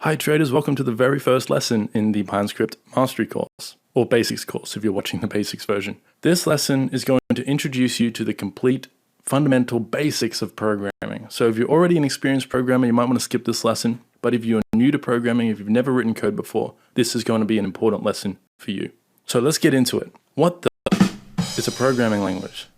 Hi traders, welcome to the very first lesson in the PineScript Mastery course, or Basics course if you're watching the Basics version. This lesson is going to introduce you to the complete fundamental basics of programming. So if you're already an experienced programmer, you might want to skip this lesson, but if you're new to programming, if you've never written code before, this is going to be an important lesson for you. So let's get into it. What the is a programming language?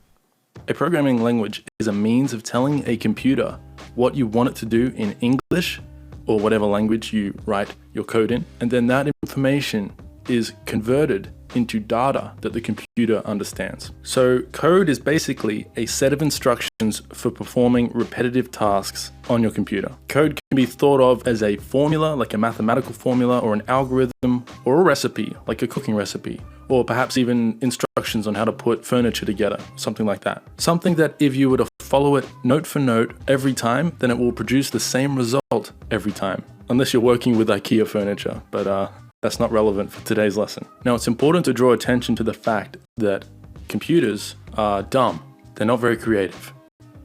A programming language is a means of telling a computer what you want it to do in English or whatever language you write your code in, and then that information is converted into data that the computer understands. So code is basically a set of instructions for performing repetitive tasks on your computer. Code can be thought of as a formula, like a mathematical formula, or an algorithm, or a recipe, like a cooking recipe, or perhaps even instructions on how to put furniture together, something like that. Something that if you were to follow it note for note every time, then it will produce the same result every time, unless you're working with IKEA furniture, but that's not relevant for today's lesson. Now, it's important to draw attention to the fact that computers are dumb. They're not very creative,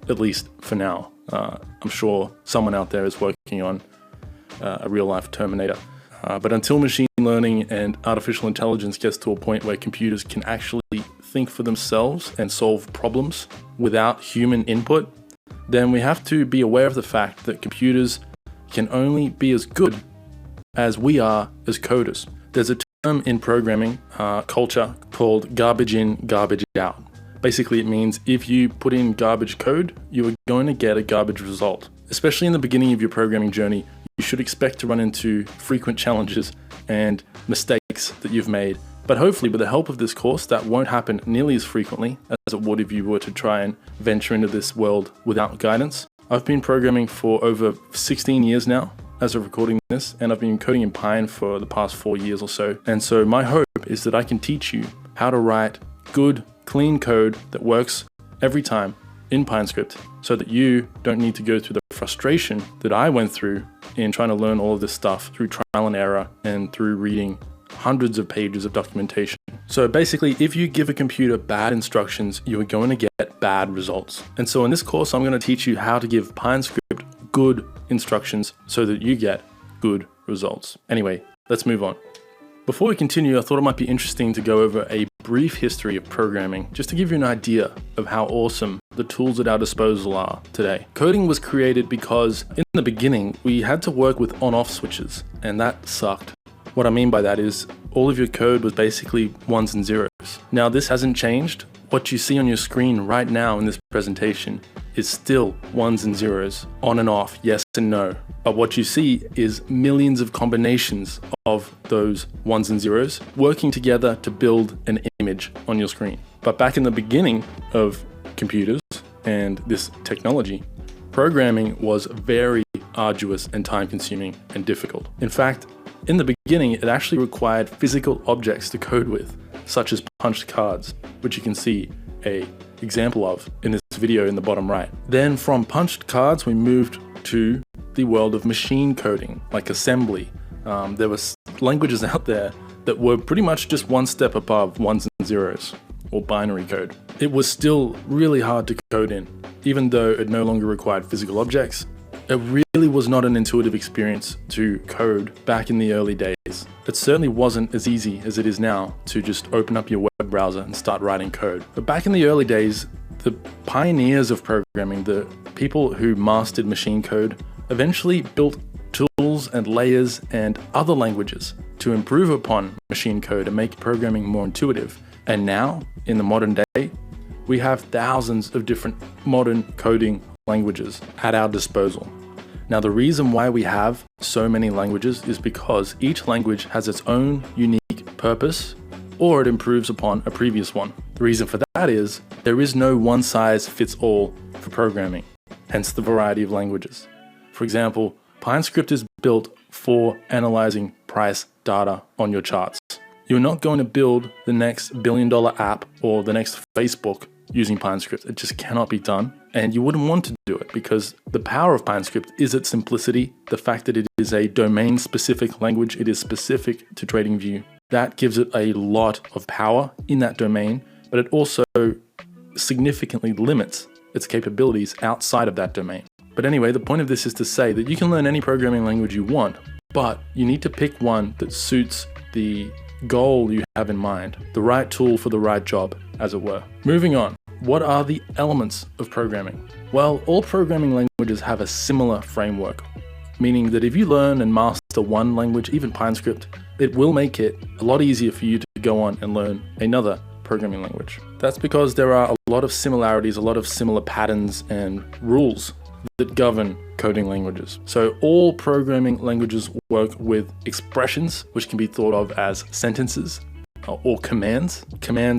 at least for now. I'm sure someone out there is working on a real-life Terminator. But until machine learning and artificial intelligence gets to a point where computers can actually think for themselves and solve problems without human input, then we have to be aware of the fact that computers can only be as good as we are as coders. There's a term in programming culture called garbage in, garbage out. Basically, it means if you put in garbage code, you are going to get a garbage result. Especially in the beginning of your programming journey, you should expect to run into frequent challenges and mistakes that you've made. But hopefully, with the help of this course, that won't happen nearly as frequently as it would if you were to try and venture into this world without guidance. I've been programming for over 16 years now, as of recording this, and I've been coding in Pine for the past 4 years or so. And so my hope is that I can teach you how to write good, clean code that works every time in PineScript, so that you don't need to go through the frustration that I went through in trying to learn all of this stuff through trial and error and through reading hundreds of pages of documentation. So basically, if you give a computer bad instructions, you are going to get bad results. And so in this course, I'm going to teach you how to give PineScript good instructions so that you get good results. Anyway, let's move on. Before we continue, I thought it might be interesting to go over a brief history of programming, just to give you an idea of how awesome the tools at our disposal are today. Coding was created because in the beginning, we had to work with on-off switches, and that sucked. What I mean by that is all of your code was basically ones and zeros. Now, this hasn't changed. What you see on your screen right now in this presentation is still ones and zeros, on and off, yes and no. But what you see is millions of combinations of those ones and zeros working together to build an image on your screen. But back in the beginning of computers and this technology, programming was very arduous and time-consuming and difficult. In fact, in the beginning, it actually required physical objects to code with, such as punched cards, which you can see an example of in this video in the bottom right. Then from punched cards, we moved to the world of machine coding, like assembly. There were languages out there that were pretty much just one step above ones and zeros, or binary code. It was still really hard to code in, even though it no longer required physical objects. It really was not an intuitive experience to code back in the early days. It certainly wasn't as easy as it is now to just open up your web browser and start writing code. But back in the early days, the pioneers of programming, the people who mastered machine code, eventually built tools and layers and other languages to improve upon machine code and make programming more intuitive. And now, in the modern day, we have thousands of different modern coding languages at our disposal. Now, the reason why we have so many languages is because each language has its own unique purpose, or it improves upon a previous one. The reason for that is there is no one size fits all for programming, hence the variety of languages. For example, PineScript is built for analyzing price data on your charts. You're not going to build the next billion-dollar app or the next Facebook using PineScript. It just cannot be done, and you wouldn't want to do it because the power of PineScript is its simplicity, the fact that it is a domain-specific language, it is specific to TradingView. That gives it a lot of power in that domain, but it also significantly limits its capabilities outside of that domain. But anyway, the point of this is to say that you can learn any programming language you want, but you need to pick one that suits the goal you have in mind, the right tool for the right job, as it were. Moving on, what are the elements of programming? Well, all programming languages have a similar framework, meaning that if you learn and master one language, even PineScript, it will make it a lot easier for you to go on and learn another programming language. That's because there are a lot of similarities, a lot of similar patterns and rules that govern coding languages. So all programming languages work with expressions, which can be thought of as sentences or commands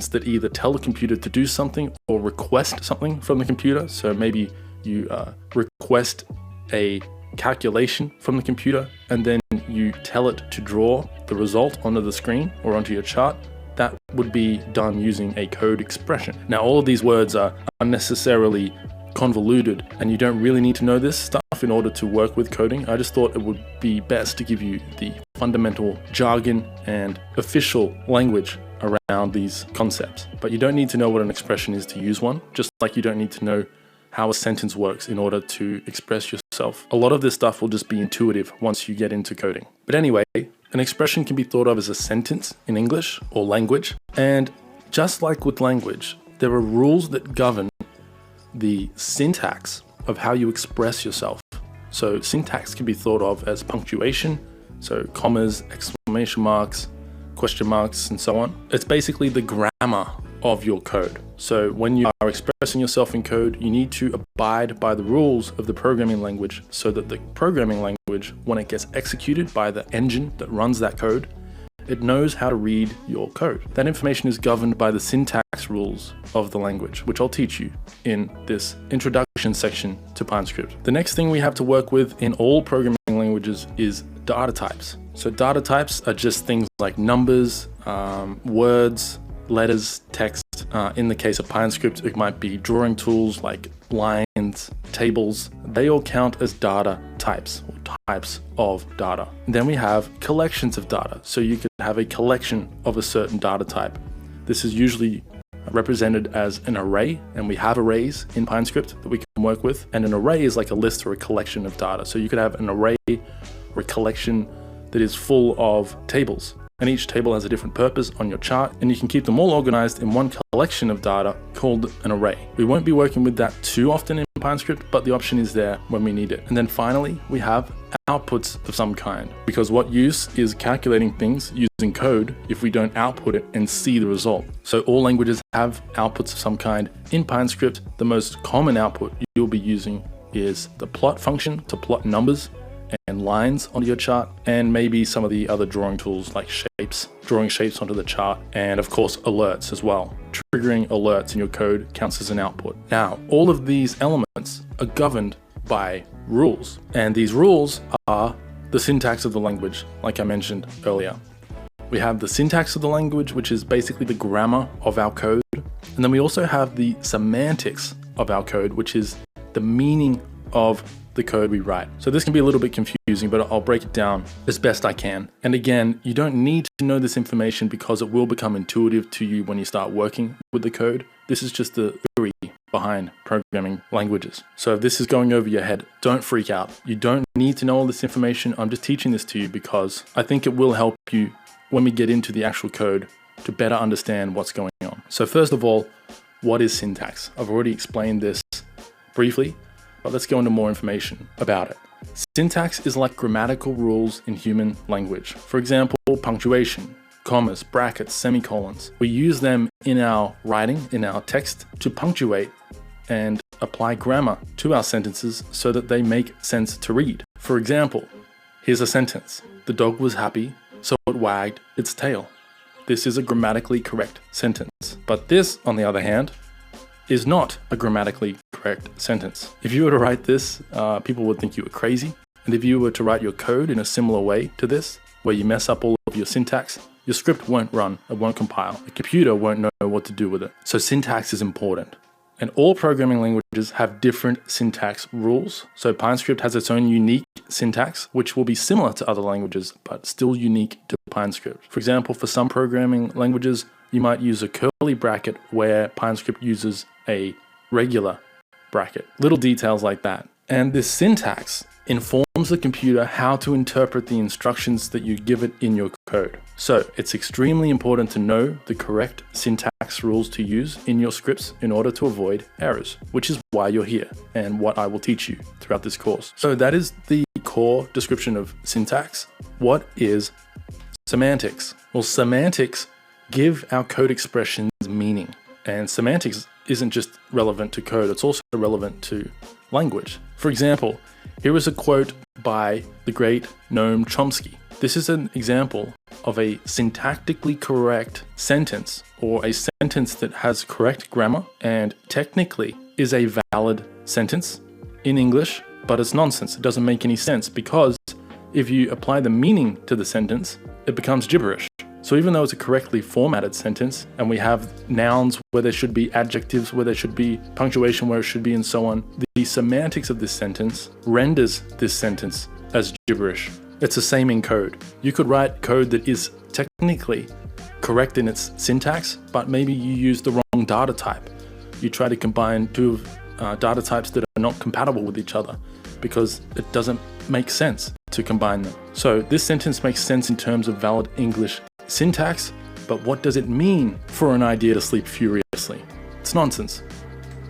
that either tell the computer to do something or request something from the computer. So maybe you request a calculation from the computer and then you tell it to draw the result onto the screen or onto your chart. That would be done using a code expression. Now, all of these words are unnecessarily convoluted and you don't really need to know this stuff in order to work with coding. I just thought it would be best to give you the fundamental jargon and official language around these concepts. But you don't need to know what an expression is to use one, just like you don't need to know how a sentence works in order to express yourself. A lot of this stuff will just be intuitive once you get into coding. But anyway, an expression can be thought of as a sentence in English or language. And just like with language, there are rules that govern the syntax of how you express yourself. So syntax can be thought of as punctuation, so commas, exclamation marks, question marks, and so on. It's basically the grammar of your code. So when you are expressing yourself in code, you need to abide by the rules of the programming language so that the programming language, when it gets executed by the engine that runs that code, it knows how to read your code. That information is governed by the syntax rules of the language, which I'll teach you in this introduction section to PineScript. The next thing we have to work with in all programming languages is data types. So data types are just things like numbers, words, letters, text. In the case of PineScript, it might be drawing tools like lines, tables. They all count as data types or types of data. Then we have collections of data. So you could have a collection of a certain data type. This is usually represented as an array, and we have arrays in PineScript that we can work with. And an array is like a list or a collection of data. So you could have an array or a collection that is full of tables. And each table has a different purpose on your chart, and you can keep them all organized in one collection of data called an array. We won't be working with that too often in PineScript, but the option is there when we need it. And then finally, we have outputs of some kind, because what use is calculating things using code if we don't output it and see the result. So all languages have outputs of some kind. In PineScript, the most common output you'll be using is the plot function to plot numbers and lines onto your chart, and maybe some of the other drawing tools like shapes, drawing shapes onto the chart, and of course alerts as well. Triggering alerts in your code counts as an output. Now, all of these elements are governed by rules, and these rules are the syntax of the language, like I mentioned earlier. We have the syntax of the language, which is basically the grammar of our code, and then we also have the semantics of our code, which is the meaning of the code we write. So this can be a little bit confusing, but I'll break it down as best I can. And again, you don't need to know this information because it will become intuitive to you when you start working with the code. This is just the theory behind programming languages. So if this is going over your head, don't freak out. You don't need to know all this information. I'm just teaching this to you because I think it will help you when we get into the actual code to better understand what's going on. So first of all, what is syntax? I've already explained this briefly, but let's go into more information about it. Syntax is like grammatical rules in human language. For example, punctuation, commas, brackets, semicolons. We use them in our writing, in our text, to punctuate and apply grammar to our sentences so that they make sense to read. For example, here's a sentence. The dog was happy, so it wagged its tail. This is a grammatically correct sentence. But this, on the other hand, is not a grammatically correct sentence. If you were to write this, people would think you were crazy. And if you were to write your code in a similar way to this, where you mess up all of your syntax, your script won't run, it won't compile. The computer won't know what to do with it. So syntax is important. And all programming languages have different syntax rules. So PineScript has its own unique syntax, which will be similar to other languages, but still unique to PineScript. For example, for some programming languages, you might use a curly bracket where PineScript uses a regular bracket. Little details like that. And this syntax informs the computer how to interpret the instructions that you give it in your code. So it's extremely important to know the correct syntax rules to use in your scripts in order to avoid errors, which is why you're here and what I will teach you throughout this course. So that is the core description of syntax. What is semantics? Well, semantics give our code expressions meaning. And semantics isn't just relevant to code, it's also relevant to language. For example, here is a quote by the great Noam Chomsky. This is an example of a syntactically correct sentence, or a sentence that has correct grammar and technically is a valid sentence in English, but it's nonsense. It doesn't make any sense because if you apply the meaning to the sentence, it becomes gibberish. So even though it's a correctly formatted sentence, and we have nouns where there should be adjectives, where there should be punctuation where it should be, and so on, the semantics of this sentence renders this sentence as gibberish. It's the same in code. You could write code that is technically correct in its syntax, but maybe you use the wrong data type. You try to combine two data types that are not compatible with each other because it doesn't make sense to combine them. So this sentence makes sense in terms of valid English syntax, but what does it mean for an idea to sleep furiously? It's nonsense.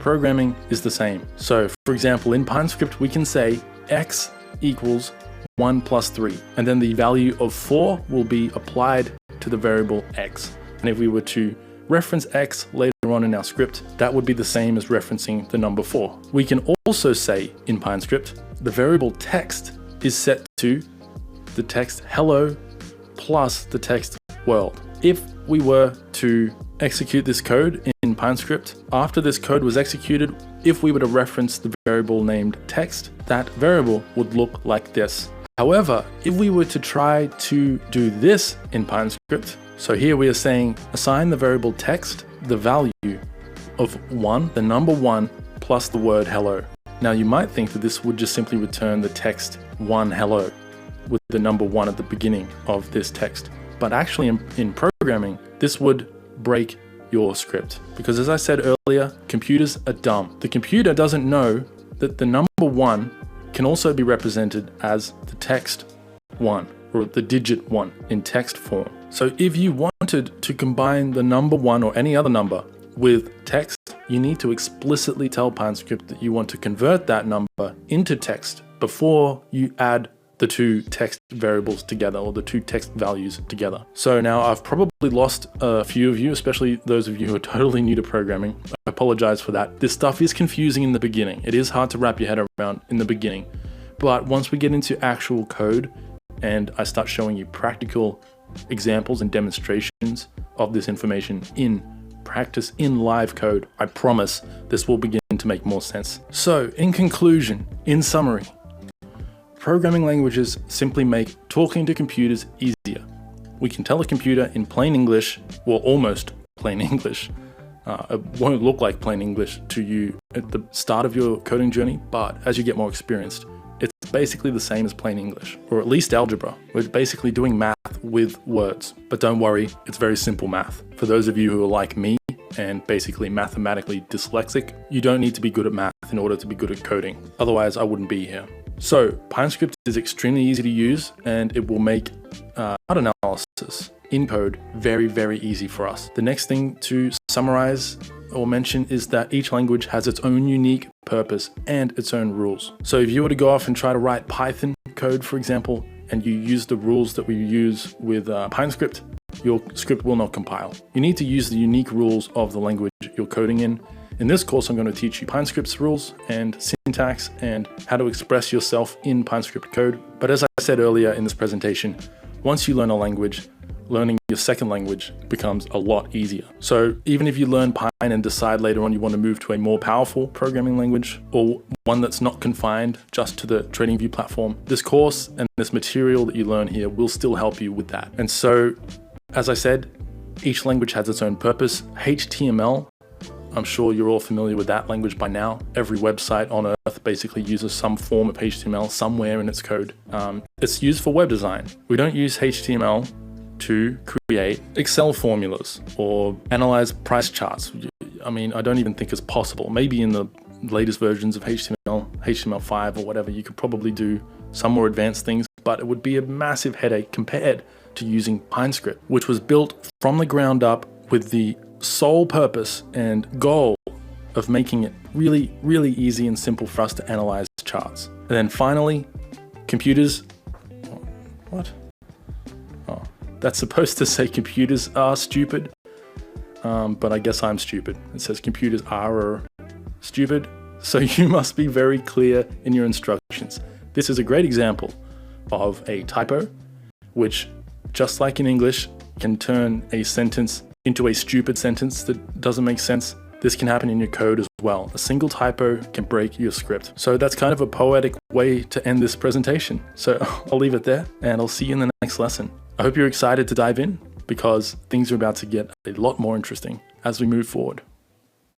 Programming is the same. So for example, in PineScript, we can say x equals 1 plus 3, and then the value of 4 will be applied to the variable x. And if we were to reference x later on in our script, that would be the same as referencing the number 4. We can also say in PineScript, the variable text is set to the text hello plus the text world. If we were to execute this code in PineScript, after this code was executed, if we were to reference the variable named text, that variable would look like this. However, if we were to try to do this in PineScript, so here we are saying assign the variable text the value of 1, the number 1, plus the word hello. Now you might think that this would just simply return the text 1 hello with the number 1 at the beginning of this text. But actually in programming, this would break your script. Because as I said earlier, computers are dumb. The computer doesn't know that the number 1 can also be represented as the text 1 or the digit 1 in text form. So if you wanted to combine the number 1 or any other number with text, you need to explicitly tell PineScript that you want to convert that number into text before you add the two text variables together, or the two text values together. So now I've probably lost a few of you, especially those of you who are totally new to programming. I apologize for that. This stuff is confusing in the beginning. It is hard to wrap your head around in the beginning. But once we get into actual code and I start showing you practical examples and demonstrations of this information in practice, in live code, I promise this will begin to make more sense. So in conclusion, in summary, programming languages simply make talking to computers easier. We can tell a computer in plain English, or almost plain English. It won't look like plain English to you at the start of your coding journey, but as you get more experienced, it's basically the same as plain English, or at least algebra. We're basically doing math with words. But don't worry, it's very simple math. For those of you who are like me and basically mathematically dyslexic, you don't need to be good at math in order to be good at coding. Otherwise, I wouldn't be here. So PineScript is extremely easy to use, and it will make data analysis in code very, very easy for us. The next thing to summarize or mention is that each language has its own unique purpose and its own rules. So if you were to go off and try to write Python code, for example, and you use the rules that we use with PineScript, your script will not compile. You need to use the unique rules of the language you're coding in. In this course, I'm going to teach you PineScript's rules and syntax and how to express yourself in PineScript code. But as I said earlier in this presentation, once you learn a language, learning your second language becomes a lot easier. So even if you learn Pine and decide later on you want to move to a more powerful programming language, or one that's not confined just to the TradingView platform, this course and this material that you learn here will still help you with that. And so, as I said, each language has its own purpose. HTML, I'm sure you're all familiar with that language by now. Every website on earth basically uses some form of HTML somewhere in its code. It's used for web design. We don't use HTML to create Excel formulas or analyze price charts. I mean, I don't even think it's possible. Maybe in the latest versions of HTML, HTML5 or whatever, you could probably do some more advanced things, but it would be a massive headache compared to using PineScript, which was built from the ground up with the sole purpose and goal of making it really, really easy and simple for us to analyze charts. And then finally, computers. What? Oh, that's supposed to say computers are stupid, but I guess I'm stupid. It says computers are stupid, so you must be very clear in your instructions. This is a great example of a typo, which, just like in English, can turn a sentence into a stupid sentence that doesn't make sense. This can happen in your code as well. A single typo can break your script. So that's kind of a poetic way to end this presentation. So I'll leave it there, and I'll see you in the next lesson. I hope you're excited to dive in, because things are about to get a lot more interesting as we move forward.